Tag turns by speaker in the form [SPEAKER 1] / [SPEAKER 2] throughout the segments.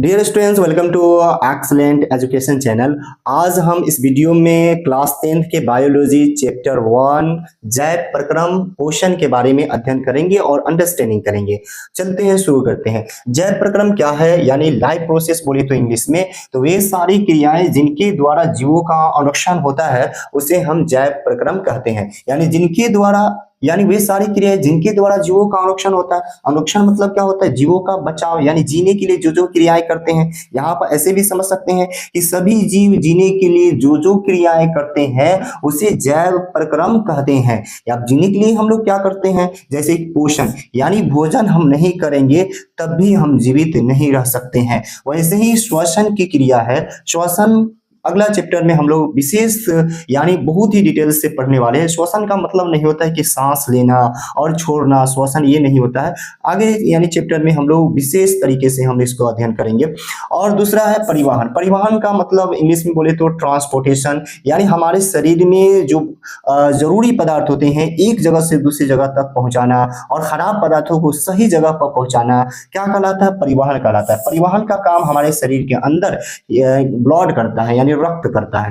[SPEAKER 1] Dear students, welcome to excellent education channel. आज हम इस वीडियो में क्लास 10th के बायोलॉजी चैप्टर 1 जैव प्रक्रम पोषण के बारे में अध्ययन करेंगे और अंडरस्टैंडिंग करेंगे। चलते हैं, शुरू करते हैं। जैव प्रक्रम क्या है, यानी लाइफ प्रोसेस बोले तो इंग्लिश में, तो वे सारी क्रियाएं जिनके द्वारा जीवों का अनुरक्षण होता है उसे हम जैव प्रक्रम कहते हैं। यानी वे सारी क्रियाएं जिनके द्वारा जीवों का अनुरक्षण होता है। अनुरक्षण मतलब क्या होता है? जीवों का बचाव, यानी जीने के लिए जो जो क्रियाएं करते हैं। यहाँ पर ऐसे भी समझ सकते हैं कि सभी जीव जीने के लिए जो जो क्रियाएं करते हैं उसे जैव प्रक्रम कहते हैं। या जीने के लिए हम लोग क्या करते हैं, जैसे पोषण, यानी भोजन हम नहीं करेंगे तब भी हम जीवित नहीं रह सकते हैं। वैसे ही श्वसन की क्रिया है। श्वसन अगला चैप्टर में हम लोग विशेष यानी बहुत ही डिटेल से पढ़ने वाले हैं। श्वसन का मतलब नहीं होता है कि सांस लेना और छोड़ना, श्वसन ये नहीं होता है। आगे यानी चैप्टर में हम लोग विशेष तरीके से हम इसको अध्ययन करेंगे। और दूसरा है परिवहन। परिवहन का मतलब इंग्लिश में बोले तो ट्रांसपोर्टेशन, यानी हमारे शरीर में जो जरूरी पदार्थ होते हैं एक जगह से दूसरी जगह तक पहुंचाना और खराब पदार्थों को सही जगह पर पहुंचाना क्या कहलाता है? परिवहन कहलाता है। परिवहन का काम हमारे शरीर के अंदर ब्लड करता है, यानी रक्त करता है।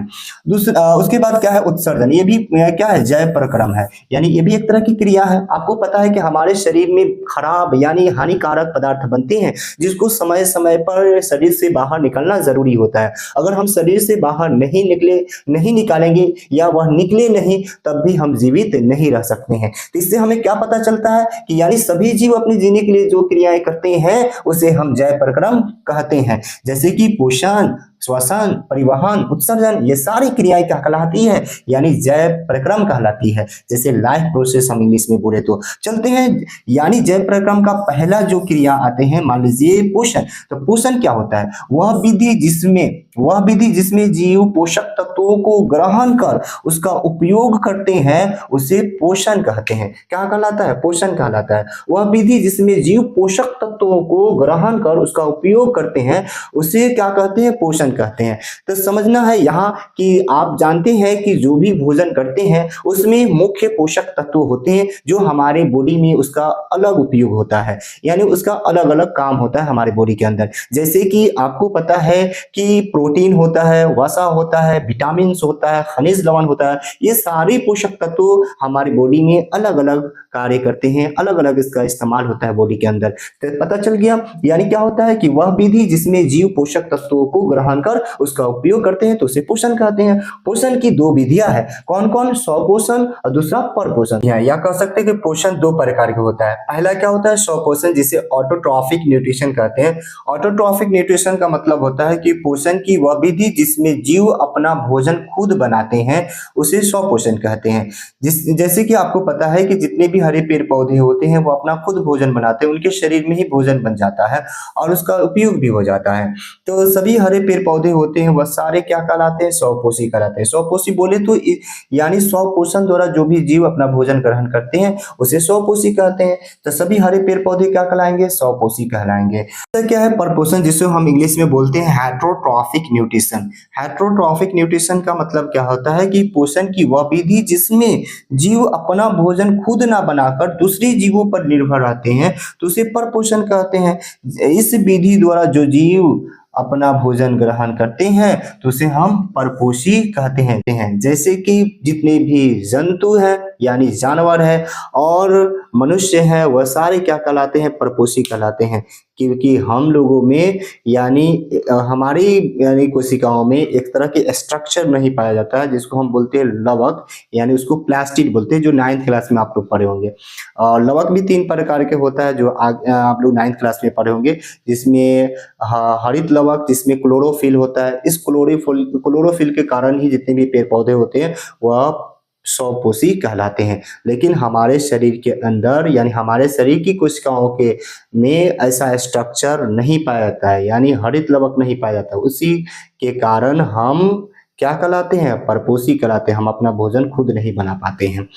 [SPEAKER 1] उसके बाद क्या है? उत्सर्जन। ये भी क्या है? जैव प्रक्रम है, यानी ये भी एक तरह की क्रिया है। आपको पता है कि हमारे शरीर में खराब यानी हानिकारक पदार्थ बनते हैं जिसको समय समय पर शरीर से बाहर निकलना जरूरी होता है। अगर हम शरीर से बाहर नहीं निकालेंगे या वह निकले नहीं तब भी हम जीवित नहीं रह सकते हैं। तो इससे हमें क्या पता चलता है कि यानी सभी जीव अपने जीने के लिए जो क्रियाएं करते हैं उसे हम जैव प्रक्रम कहते हैं। जैसे कि पोषण, श्वसन, परिवहन, उत्सर्जन, ये सारी क्रियाएं क्या कहलाती है? यानी जैव प्रक्रम कहलाती है। जैसे लाइफ प्रोसेस हम इंग्लिश में बोले तो। चलते हैं, यानी जैव प्रक्रम का पहला जो क्रिया आते हैं, मान लीजिए पोषण। तो पोषण क्या होता है? वह विधि जिसमें जीव पोषक तत्वों को ग्रहण कर उसका उपयोग करते हैं उसे पोषण कहते हैं। क्या कहलाता है? पोषण कहलाता है। वह विधि जिसमें जीव पोषक तत्वों को ग्रहण कर उसका उपयोग करते हैं उसे क्या कहते हैं? पोषण कहते हैं। तो समझना है यहाँ कि आप जानते हैं कि जो भी भोजन करते हैं उसमें मुख्य पोषक तत्व होते हैं जो हमारे बॉडी में उसका अलग उपयोग होता है, यानी उसका अलग अलग काम होता है हमारे बॉडी के अंदर। जैसे कि आपको पता है कि प्रोटीन होता है, वसा होता है, विटामिन होता है, खनिज लवण होता है। ये सारे पोषक तत्व हमारी बॉडी में अलग अलग कार्य करते हैं, अलग अलग इसका इस्तेमाल होता है बॉडी के अंदर। तो पता चल गया, यानी क्या होता है कि वह विधि जिसमें जीव पोषक तत्वों को ग्रहण कर उसका उपयोग करते हैं तो उसे पोषण कहते हैं। पोषण की दो विधियां है, कौन कौन? स्वपोषण और दूसरा परपोषण। या कह सकते हैं कि पोषण दो प्रकार का होता है। पहला क्या होता है? स्वपोषण, जिसे ऑटोट्रॉफिक न्यूट्रिशन कहते हैं। ऑटोट्रॉफिक न्यूट्रिशन का मतलब होता है कि पोषण की वह विधि जिसमें जीव अपना भोजन खुद बनाते हैं उसे स्वपोषण कहते हैं। जैसे कि आपको पता है कि जितने भी हरे पेड़ पौधे होते हैं वो अपना खुद भोजन बनाते हैं, उनके शरीर में ही भोजन बन जाता है और उसका उपयोग भी हो जाता है। तो सभी हरे पेड़ पौधे होते हैं वह सारे क्या कहलाते हैं? स्वपोषी कहलाते हैं। स्वपोषी बोले तो यानी स्वपोषण द्वारा जो भी जीव अपना भोजन ग्रहण करते हैं उसे स्वपोषी कहते हैं। तो सभी हरे पेड़ पौधे क्या कहलाएंगे? स्वपोषी कहलाएंगे। तो क्या है परपोषण, जिसे हम इंग्लिश में बोलते हैं हेटेरोट्रॉफिक न्यूट्रिशन। हेटेरोट्रॉफिक न्यूट्रिशन का मतलब क्या होता है कि पोषण की वह विधि जिसमें जीव अपना भोजन खुद ना बनाकर दूसरे जीवों पर निर्भर रहते हैं तो उसे परपोषण कहते हैं। इस विधि द्वारा जो जीव अपना भोजन ग्रहण करते हैं तो उसे हम परपोषी कहते हैं। जैसे कि जितने भी जंतु हैं यानी जानवर है और मनुष्य है वह सारे क्या कहलाते हैं? परपोषी कहलाते हैं। क्योंकि हम लोगों में यानी हमारी यानी कोशिकाओं में एक तरह के स्ट्रक्चर नहीं पाया जाता है जिसको हम बोलते हैं लवक, यानी उसको प्लास्टिड बोलते हैं, जो 9th क्लास में आप लोग पढ़े होंगे। और लवक भी 3 प्रकार के होता है जो आप लोग 9th क्लास में पढ़े होंगे, जिसमें हरित लवक जिसमें क्लोरोफिल होता है। इस क्लोरोफिल के कारण ही जितने भी पेड़ पौधे होते हैं वह स्वपोषी कहलाते हैं। लेकिन हमारे शरीर के अंदर यानी हमारे शरीर की कोशिकाओं के में ऐसा स्ट्रक्चर नहीं पाया जाता है, यानी हरित लवक नहीं पाया जाता। उसी के कारण हम क्या कहलाते हैं? परपोषी कहलाते हैं। हम अपना भोजन खुद नहीं बना पाते हैं।